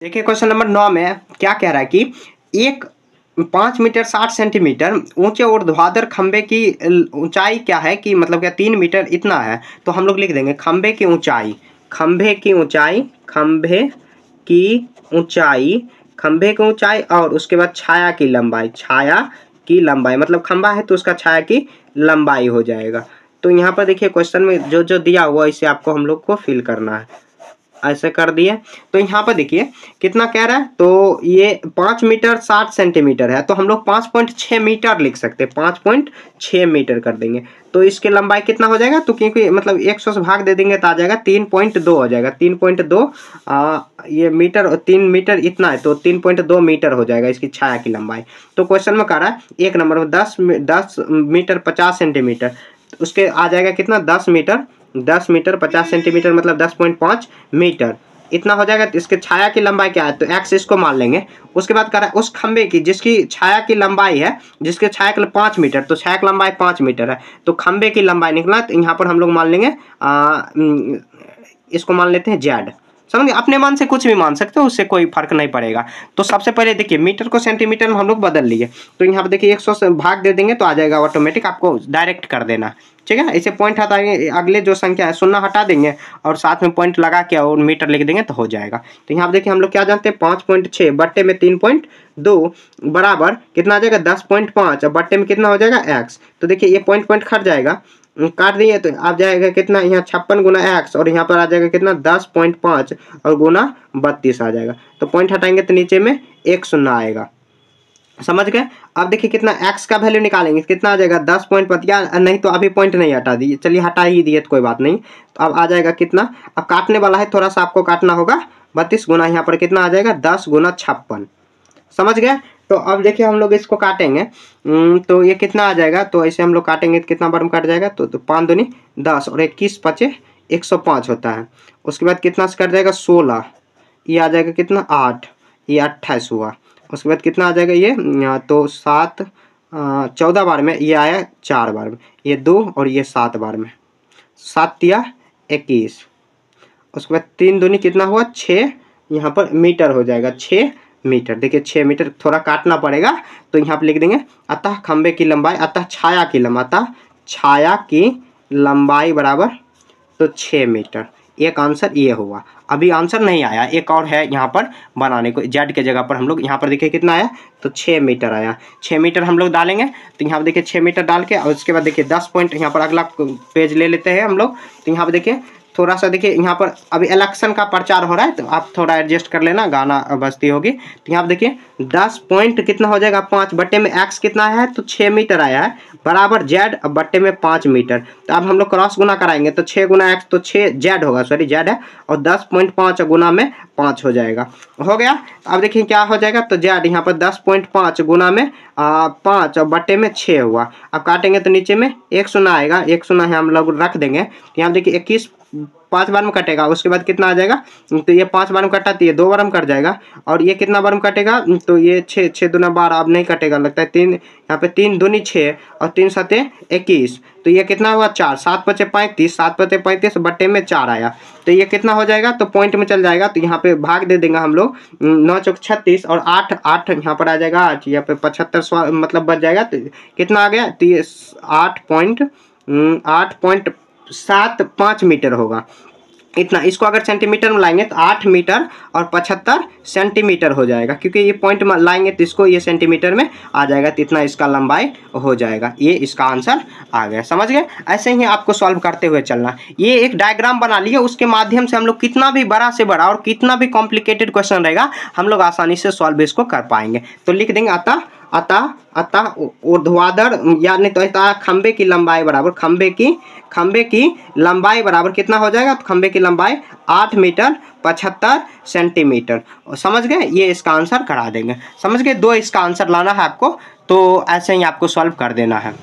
देखिए question number 9 में क्या कह रहा है कि एक 5 मीटर 60 सेंटीमीटर ऊंचे ऊर्ध्वाधर खंबे की ऊंचाई क्या है कि मतलब क्या 3 मीटर इतना है। तो हम लोग लिख देंगे खंबे की ऊंचाई, खंबे की ऊंचाई, खंबे की ऊंचाई, खंबे की ऊंचाई और उसके बाद छाया की लंबाई, छाया की लंबाई मतलब खंबा है तो उसका छाया की लंबाई हो जाएगा। तो यहाँ पर देखिए क्वेश्चन में जो जो दिया हुआ इसे आपको हम लोग को फिल करना है। ऐसे कर दिए तो यहाँ पर देखिए कितना कह रहा है, तो ये 5 मीटर 60 सेंटीमीटर है तो हम लोग 5.6 मीटर लिख सकते हैं, 5.6 मीटर कर देंगे। तो इसकी लंबाई कितना हो जाएगा, तो क्योंकि मतलब 100 से भाग दे देंगे तो आ जाएगा 3.2 हो जाएगा, 3.2 ये मीटर 3 मीटर इतना है तो 3.2 मीटर हो जाएगा इसकी छाया की लंबाई। तो क्वेश्चन में कह रहा है एक नंबर में 10 मीटर 50 सेंटीमीटर, उसके आ जाएगा कितना 10 मीटर 50 सेंटीमीटर मतलब 10.5 मीटर इतना हो जाएगा। तो इसके छाया की लंबाई क्या है, तो एक्स इसको मान लेंगे। उसके बाद कह रहा है उस खंबे की जिसकी छाया की लंबाई है, जिसके छाया की 5 मीटर, तो छाया की लंबाई 5 मीटर है तो खंबे की लंबाई निकला। तो यहाँ पर हम लोग मान लेंगे इसको मान लेते हैं जेड। समझिए अपने मन से कुछ भी मान सकते हो, उससे कोई फर्क नहीं पड़ेगा। तो सबसे पहले देखिए मीटर को सेंटीमीटर में हम लोग बदल लिए, तो यहाँ पर देखिए 100 से भाग दे देंगे तो आ जाएगा ऑटोमेटिक, आपको डायरेक्ट कर देना। ठीक है, इसे पॉइंट हटाएंगे, अगले जो संख्या है शून्य हटा देंगे और साथ में पॉइंट लगा के और मीटर लिख देंगे तो हो जाएगा। तो यहाँ देखिए हम लोग क्या जानते हैं 5.6 बट्टे में 3.2 बराबर कितना आ जाएगा 10.5 और बट्टे में कितना हो जाएगा एक्स। तो देखिए ये पॉइंट काट जाएगा, काट दिए तो आ जाएगा कितना यहाँ 56 गुना एक्स और यहाँ पर आ जाएगा कितना 10.5 और गुना 32 आ जाएगा। तो पॉइंट हटाएंगे तो नीचे में 1 शून्य आएगा। समझ गए। अब देखिए कितना x का वैल्यू निकालेंगे कितना आ जाएगा 10.5 या नहीं तो अभी पॉइंट नहीं हटा दिए, चलिए हटा ही दिए तो कोई बात नहीं। तो अब आ जाएगा कितना, अब काटने वाला है थोड़ा सा आपको काटना होगा 32 गुना यहाँ पर कितना आ जाएगा 10 गुना 56। समझ गए। तो अब देखिए हम लोग इसको काटेंगे तो ये कितना आ जाएगा, तो ऐसे हम लोग काटेंगे तो कितना बार में काट जाएगा, तो 5 दूनी 10 और 21 पचे 105 होता है। उसके बाद कितना से कट जाएगा 16, ये आ जाएगा कितना 8, ये 28 हुआ। उसके बाद कितना आ जाएगा ये तो 7 14 बार में, ये आया 4 बार में, ये 2 और ये 7 बार में, 7 तिया 21। उसके बाद 3 दूनी कितना हुआ 6, यहाँ पर मीटर हो जाएगा 6 मीटर। देखिए 6 मीटर थोड़ा काटना पड़ेगा तो यहाँ पर लिख देंगे अतः खंबे की लंबाई, अतः छाया की लंबाई, अतः छाया की लंबाई बराबर तो 6 मीटर। एक आंसर ये हुआ। अभी आंसर नहीं आया, एक और है यहाँ पर बनाने को, जेड के जगह पर हम लोग यहाँ पर देखिए कितना आया तो 6 मीटर आया। 6 मीटर हम लोग डालेंगे तो यहाँ पर देखिए 6 मीटर डाल के और उसके बाद देखिए 10 पॉइंट यहाँ पर अगला पेज ले लेते हैं हम लोग। तो यहाँ पर देखिए थोड़ा सा देखिए यहाँ पर अभी इलेक्शन का प्रचार हो रहा है तो आप थोड़ा एडजस्ट कर लेना, गाना बजती होगी। तो यहाँ पर देखिए 10 पॉइंट कितना हो जाएगा 5 बट्टे में एक्स कितना है तो 6 मीटर आया है बराबर जेड अब बट्टे में 5 मीटर। तो अब हम लोग क्रॉस गुना कराएंगे तो 6 गुना एक्स तो 6 जेड होगा, सॉरी जेड है, और 10.5 गुना में 5 हो जाएगा, हो गया। अब देखिए क्या हो जाएगा तो जेड यहाँ पर 10.5 गुना में 5 और बट्टे में 6 हुआ। अब काटेंगे तो नीचे में 1 शून्य आएगा, 1 शून्य हम लोग रख देंगे। यहाँ देखिए 21 5 बार में कटेगा, उसके बाद कितना आ जाएगा तो ये 5 बार में कटा तो ये 2 बार में कट जाएगा और ये कितना बार में कटेगा तो ये 6 दूना 12 अब नहीं कटेगा लगता है 3, यहाँ पे 3 दूनी 6 और 3 सते 21 तो ये कितना हुआ 4, 7 पचे 35, 7 पचे 35 बट्टे में 4 आया। तो ये कितना हो जाएगा तो पॉइंट में चल जाएगा तो यहाँ पे भाग दे देंगे हम लोग 9 चौक 36 और 8 यहाँ पर आ जाएगा 8, यहाँ पे 75 मतलब बच जाएगा। तो कितना आ गया तो ये 8.75 मीटर होगा इतना। इसको अगर सेंटीमीटर में लाएंगे तो 8 मीटर और 75 सेंटीमीटर हो जाएगा, क्योंकि ये पॉइंट में लाएंगे तो इसको ये सेंटीमीटर में आ जाएगा तो इतना इसका लंबाई हो जाएगा। ये इसका आंसर आ गया, समझ गए। ऐसे ही आपको सॉल्व करते हुए चलना। ये एक डायग्राम बना लिए, उसके माध्यम से हम लोग कितना भी बड़ा से बड़ा और कितना भी कॉम्प्लिकेटेड क्वेश्चन रहेगा हम लोग आसानी से सॉल्व इसको कर पाएंगे। तो लिख देंगे अतः ऊर्ध्वाधर या नहीं तो अतः खंबे की लंबाई बराबर खंबे की लंबाई बराबर कितना हो जाएगा तो खंबे की लंबाई 8 मीटर 75 सेंटीमीटर। समझ गए, ये इसका आंसर करा देंगे। समझ गए, 2 इसका आंसर लाना है आपको, तो ऐसे ही आपको सॉल्व कर देना है।